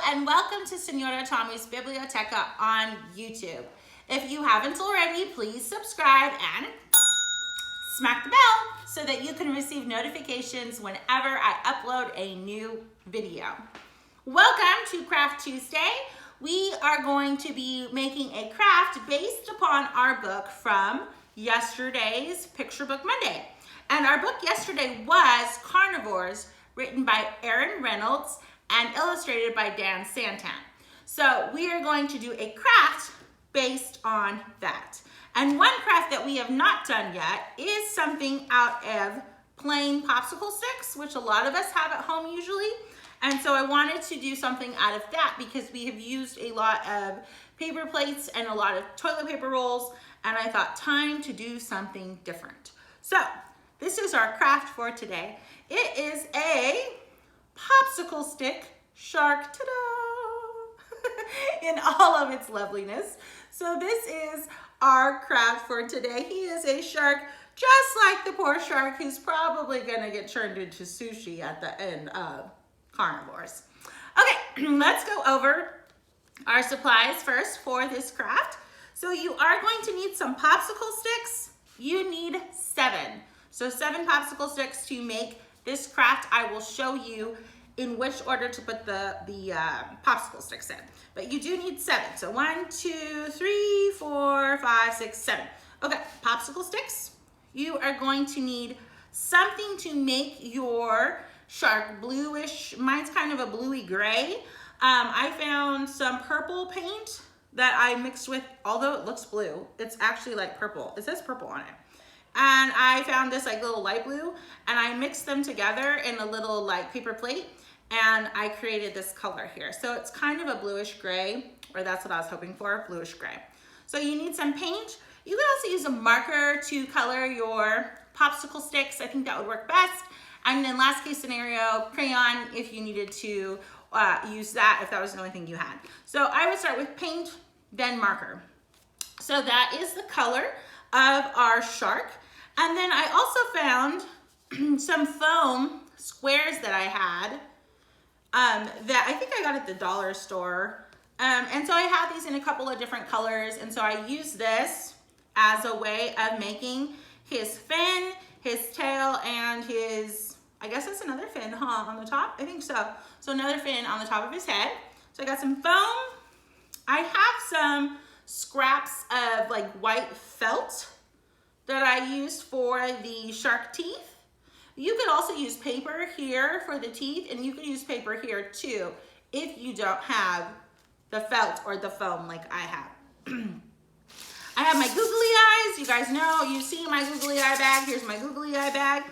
and welcome to Senora Tommy's Biblioteca on YouTube. If you haven't already, please subscribe and smack the bell so that you can receive notifications whenever I upload a new video. Welcome to Craft Tuesday. We are going to be making a craft based upon our book from yesterday's Picture Book Monday. And our book yesterday was Carnivores, written by Erin Reynolds and illustrated by Dan Santan. So we are going to do a craft based on that. And one craft that we have not done yet is something out of plain popsicle sticks, which a lot of us have at home usually. And so I wanted to do something out of that because we have used a lot of paper plates and a lot of toilet paper rolls, and I thought time to do something different. So this is our craft for today. It is a popsicle stick shark, ta-da, in all of its loveliness. So this is our craft for today. He is a shark, just like the poor shark who's probably gonna get turned into sushi at the end of Carnivores. Okay, let's go over our supplies first for this craft. So you are going to need some popsicle sticks. You need 7. So 7 popsicle sticks to make this craft. I will show you in which order to put the popsicle sticks in. But you do need 7. So 1, 2, 3, 4, 5, 6, 7. Okay, popsicle sticks. You are going to need something to make your shark bluish. Mine's kind of a bluey gray. I found some purple paint that I mixed with, although it looks blue, it's actually like purple. It says purple on it. And I found this like little light blue, and I mixed them together in a little like paper plate, and I created this color here. So it's kind of a bluish gray, or that's what I was hoping for, bluish gray. So you need some paint. You can also use a marker to color your popsicle sticks. I think that would work best. And then last case scenario, crayon if you needed to use that, if that was the only thing you had. So I would start with paint, then marker. So that is the color of our shark. And then I also found some foam squares that I had that I think I got at the dollar store. And so I had these in a couple of different colors. And so I used this as a way of making his fin, his tail, and his, I guess that's another fin, huh, on the top? I think so. So another fin on the top of his head. So I got some foam. I have some scraps of like white felt that I used for the shark teeth. You could also use paper here for the teeth, and you could use paper here too if you don't have the felt or the foam like I have. I have my googly eyes. You guys know, you see my googly eye bag. Here's my googly eye bag.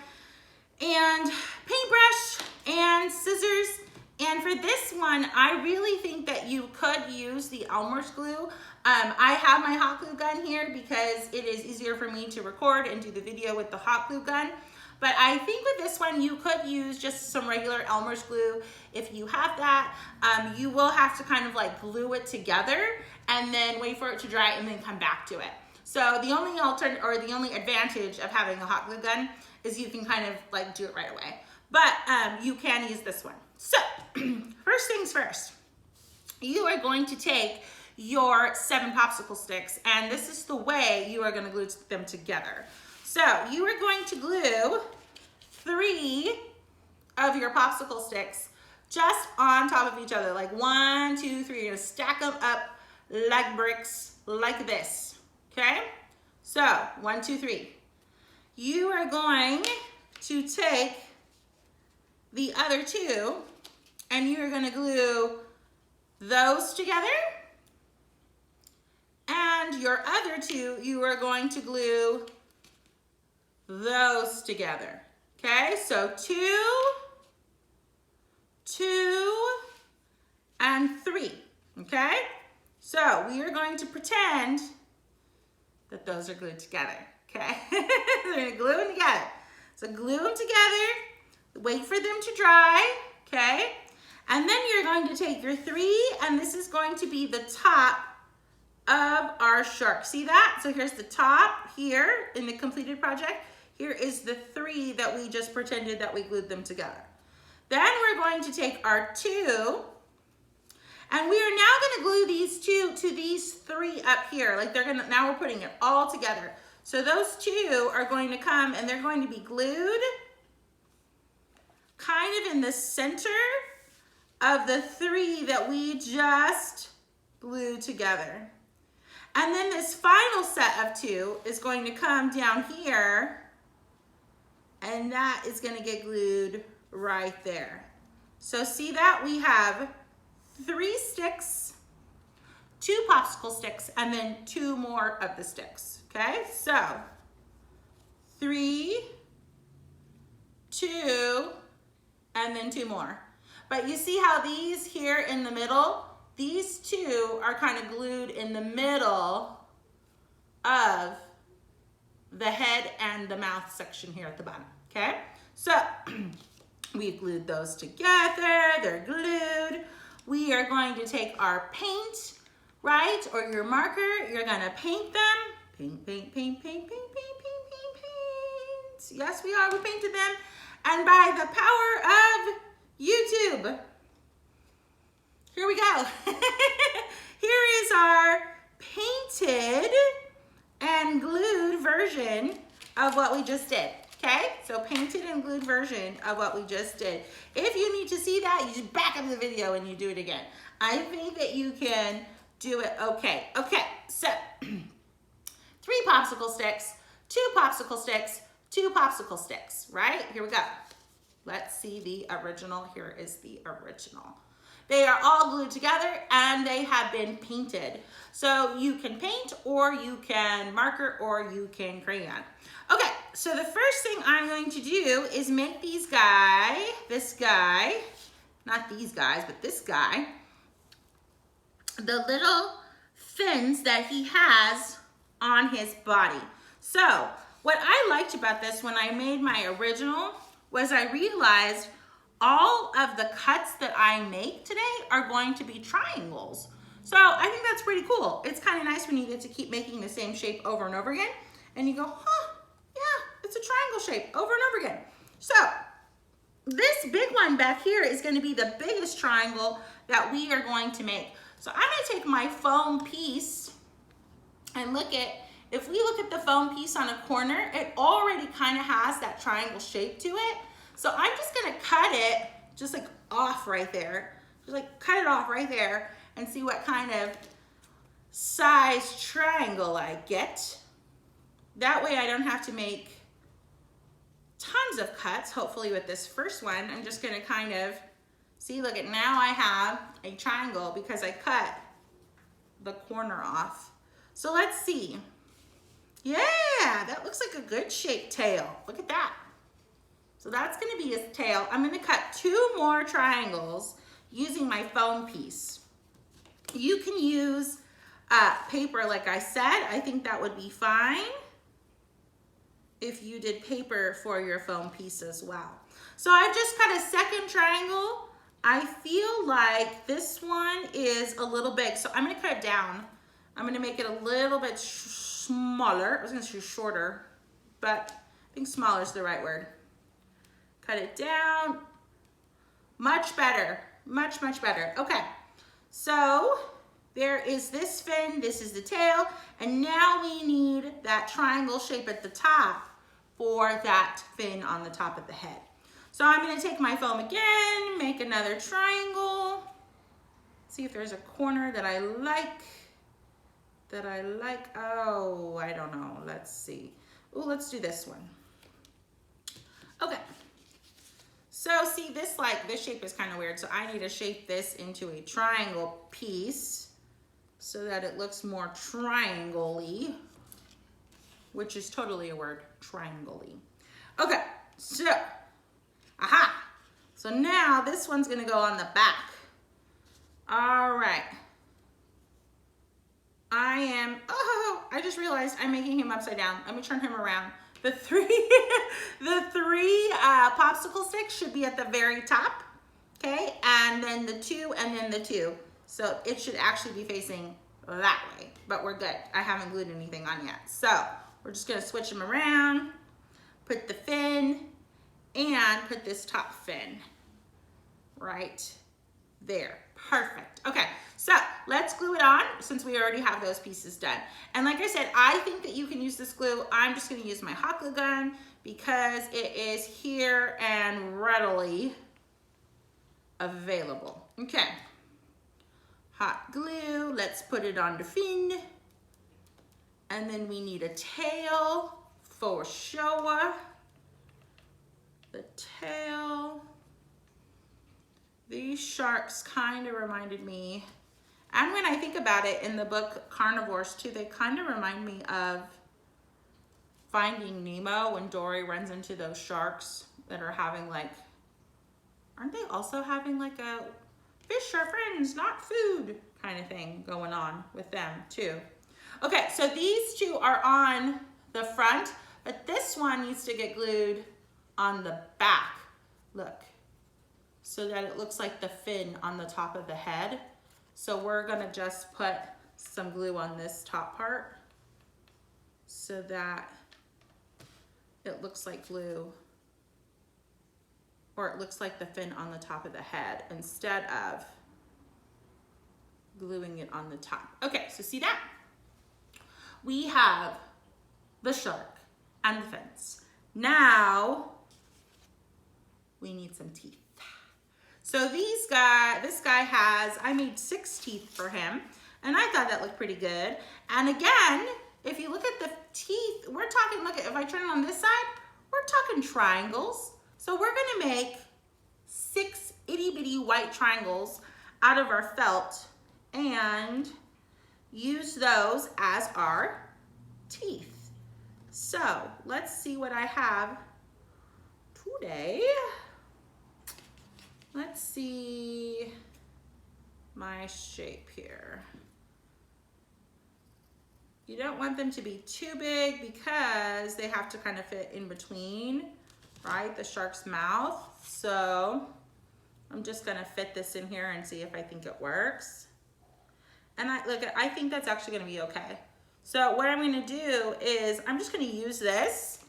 And paintbrush and scissors. And for this one, I really think that you could use the Elmer's glue. I have my hot glue gun here because it is easier for me to record and do the video with the hot glue gun. But I think with this one, you could use just some regular Elmer's glue. If you have that, you will have to kind of like glue it together and then wait for it to dry and then come back to it. So the only alternate or the only advantage of having a hot glue gun is you can kind of like do it right away. But you can use this one. So first things first, you are going to take your 7 popsicle sticks, and this is the way you are going to glue them together. So you are going to glue 3 of your popsicle sticks just on top of each other, like 1, 2, 3. You're going to stack them up like bricks, like this. Okay? So 1, 2, 3. You are going to take the other 2, and you are going to glue those together. And your other 2, you are going to glue those together. Okay, so 2, 2, and 3. Okay, so we are going to pretend that those are glued together. Okay, we're going to glue them together. So glue them together, wait for them to dry. Okay, and then you're going to take your 3, and this is going to be the top of our shark. See that? So here's the top here in the completed project. Here is the 3 that we just pretended that we glued them together. Then we're going to take our 2 And we are now gonna glue these two to these three up here. Like now we're putting it all together. So those two are going to come and they're going to be glued kind of in the center of the three that we just glued together. And then this final set of two is going to come down here, and that is going to get glued right there. So see that? We have 3 sticks, 2 popsicle sticks, and then 2 more of the sticks. Okay, so 3, 2, and then 2 more. But you see how these here in the middle, these 2 are kind of glued in the middle of the head and the mouth section here at the bottom, okay? So we've glued those together, they're glued. We are going to take our paint, right, or your marker, you're gonna paint them. Paint, paint, paint, paint, paint, paint, paint, paint, paint. Yes, we are, we painted them. And by the power of YouTube, here we go. Here is our painted and glued version of what we just did, okay? So painted and glued version of what we just did. If you need to see that, you just back up the video and you do it again. I think that you can do it okay. Okay, so 3 popsicle sticks, 2 popsicle sticks, 2 popsicle sticks, right? Here we go. Let's see the original. Here is the original. They are all glued together and they have been painted. So you can paint or you can marker or you can crayon. Okay, so the first thing I'm going to do is make this guy, not these guys, but this guy, the little fins that he has on his body. So what I liked about this when I made my original was I realized all of the cuts that I make today are going to be triangles. So I think that's pretty cool. It's kind of nice when you get to keep making the same shape over and over again. And you go, huh, yeah, it's a triangle shape over and over again. So this big one back here is going to be the biggest triangle that we are going to make. So I'm going to take my foam piece and if we look at the foam piece on a corner, it already kind of has that triangle shape to it. So I'm just gonna cut it just like off right there. Just like cut it off right there and see what kind of size triangle I get. That way I don't have to make tons of cuts, hopefully with this first one. I'm just gonna kind of, see, look at, now I have a triangle because I cut the corner off. So let's see. Yeah, that looks like a good shaped tail. Look at that. So that's gonna be his tail. I'm gonna cut 2 more triangles using my foam piece. You can use paper, like I said. I think that would be fine if you did paper for your foam piece as well. So I've just cut a second triangle. I feel like this one is a little big, so I'm gonna cut it down. I'm gonna make it a little bit smaller. I was gonna say shorter, but I think smaller is the right word. Cut it down. Much better, much, much better. Okay, so there is this fin, this is the tail, and now we need that triangle shape at the top for that fin on the top of the head. So I'm gonna take my foam again, make another triangle, see if there's a corner that I like. Oh, I don't know, let's see. Oh, let's do this one. Okay, so see this shape is kind of weird, so I need to shape this into a triangle piece so that it looks more triangle-y, which is totally a word, triangle-y. Okay, so, aha. So now this one's gonna go on the back. All right. I just realized I'm making him upside down. Let me turn him around. The three popsicle sticks should be at the very top, okay? And then the 2, and then the 2. So it should actually be facing that way, but we're good. I haven't glued anything on yet. So we're just gonna switch them around, put the fin, and put this top fin right there. Perfect. Okay, so let's glue it on since we already have those pieces done. And like I said, I think that you can use this glue. I'm just gonna use my hot glue gun because it is here and readily available. Okay, hot glue, let's put it on the fin. And then we need a tail for sure. The tail. These sharks kind of reminded me, and when I think about it in the book Carnivores too, they kind of remind me of Finding Nemo when Dory runs into those sharks that are having like, aren't they also having like a fish are friends, not food kind of thing going on with them too. Okay, so these two are on the front, but this one needs to get glued on the back. Look. So that it looks like the fin on the top of the head. So we're gonna just put some glue on this top part so that it looks like glue, or it looks like the fin on the top of the head instead of gluing it on the top. Okay, so see that? We have the shark and the fins. Now we need some teeth. So this guy has, I made 6 teeth for him, and I thought that looked pretty good. And again, if you look at the teeth, we're talking, look, if I turn it on this side, we're talking triangles. So we're gonna make 6 itty bitty white triangles out of our felt and use those as our teeth. So let's see what I have today. Let's see my shape here. You don't want them to be too big because they have to kind of fit in between, right? The shark's mouth. So I'm just gonna fit this in here and see if I think it works. And I think that's actually gonna be okay. So what I'm gonna do is I'm just gonna use this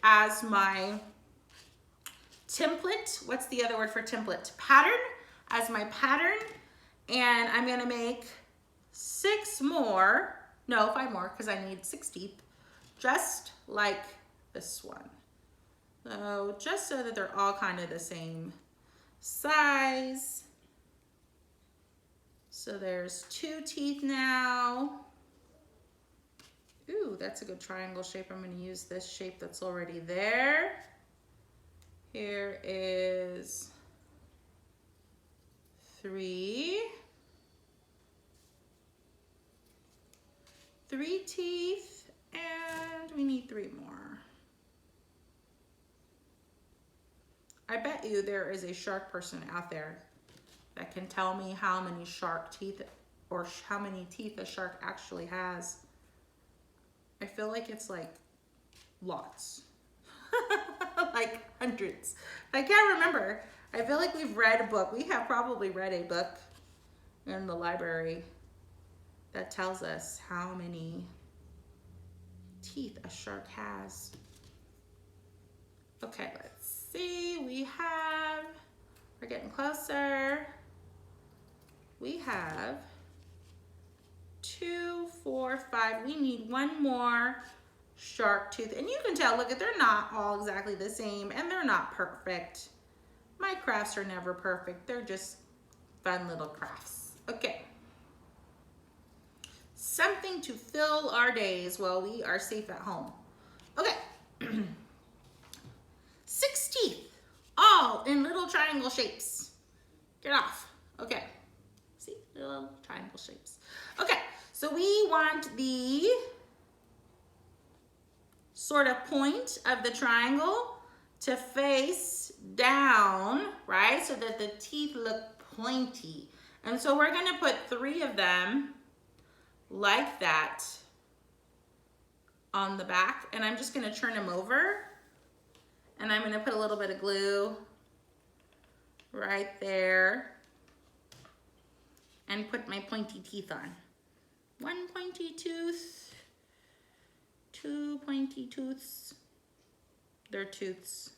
as my template. What's the other word for template? Pattern, as my pattern. And I'm gonna make 5 more, because I need 6 teeth, just like this one. So just so that they're all kind of the same size. So there's 2 teeth now. Ooh, that's a good triangle shape. I'm gonna use this shape that's already there. Here is 3 teeth, and we need 3 more. I bet you there is a shark person out there that can tell me how many shark teeth or how many teeth a shark actually has. I feel like it's like lots. Like hundreds. I can't remember. I feel like we've read a book. We have probably read a book in the library that tells us how many teeth a shark has. Okay, let's see. We're getting closer. We have 2, 4, 5. We need 1 more shark tooth. And you can tell, look, they're not all exactly the same and they're not perfect. My crafts are never perfect. They're just fun little crafts. Okay. Something to fill our days while we are safe at home. Okay. 6 teeth, all in little triangle shapes. Get off. Okay. See, little triangle shapes. Okay, so we want the sort of point of the triangle to face down, right? So that the teeth look pointy. And so we're gonna put 3 of them like that on the back, and I'm just gonna turn them over, and I'm gonna put a little bit of glue right there and put my pointy teeth on. 1 pointy tooth, 2 pointy tooths. They're tooths.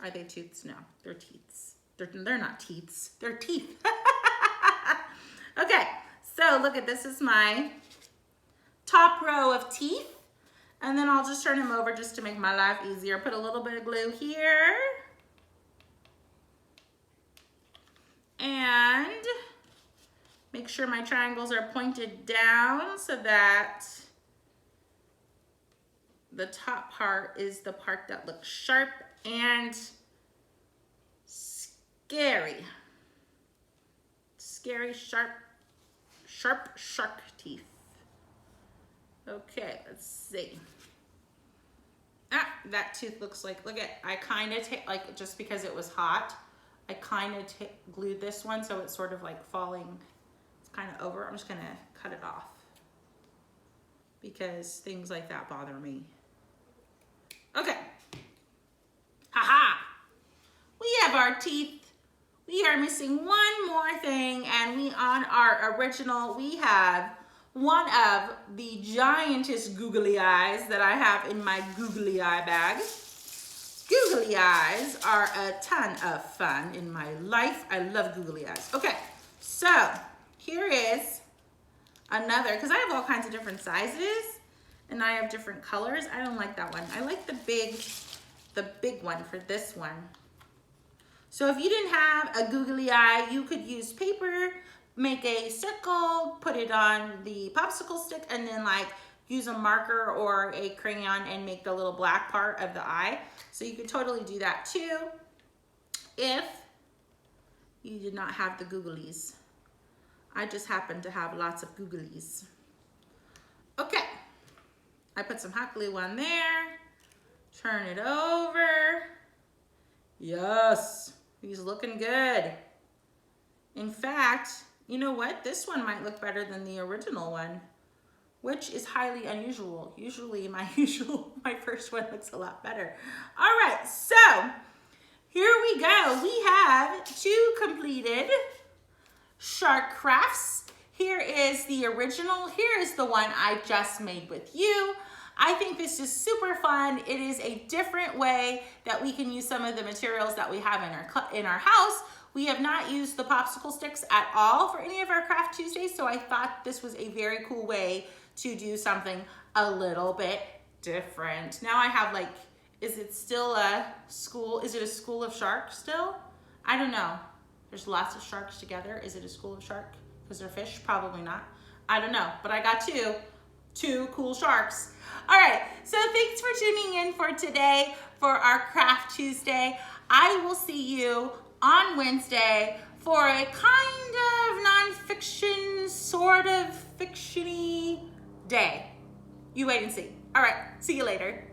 Are they tooths? No, they're teeths. They're not teeths, they're teeth. So look at this is my top row of teeth. And then I'll just turn them over just to make my life easier. Put a little bit of glue here. And make sure my triangles are pointed down so that the top part is the part that looks sharp and scary. Scary, sharp shark teeth. Okay, let's see. Ah, that tooth looks like, look at, I kind of like, just because it was hot, I kind of glued this one so it's sort of like falling, it's kind of over. I'm just gonna cut it off because things like that bother me. Okay. Haha. We have our teeth. We are missing one more thing, and we on our original, we have one of the giantest googly eyes that I have in my googly eye bag. Googly eyes are a ton of fun in my life. I love googly eyes. Okay, so here is another, because I have all kinds of different sizes and I have different colors. I don't like that one. I like the big one for this one. So if you didn't have a googly eye, you could use paper, make a circle, put it on the popsicle stick, and then like use a marker or a crayon and make the little black part of the eye. So you could totally do that too if you did not have the googlies. I just happen to have lots of googlies. Okay, I put some hot glue on there, turn it over. Yes, he's looking good. In fact, you know what? This one might look better than the original one, which is highly unusual. Usually my first one looks a lot better. All right, so here we go. We have 2 completed shark crafts. Here is the original. Here is the one I just made with you. I think this is super fun. It is a different way that we can use some of the materials that we have in our house. We have not used the popsicle sticks at all for any of our Craft Tuesdays, so I thought this was a very cool way to do something a little bit different. Now I have like, is it still a school? Is it a school of sharks still? I don't know. There's lots of sharks together. Is it a school of shark? Because they're fish? Probably not. I don't know, but I got two cool sharks. All right, so thanks for tuning in for today for our Craft Tuesday. I will see you on Wednesday for a kind of nonfiction, sort of fiction-y day. You wait and see. All right, see you later.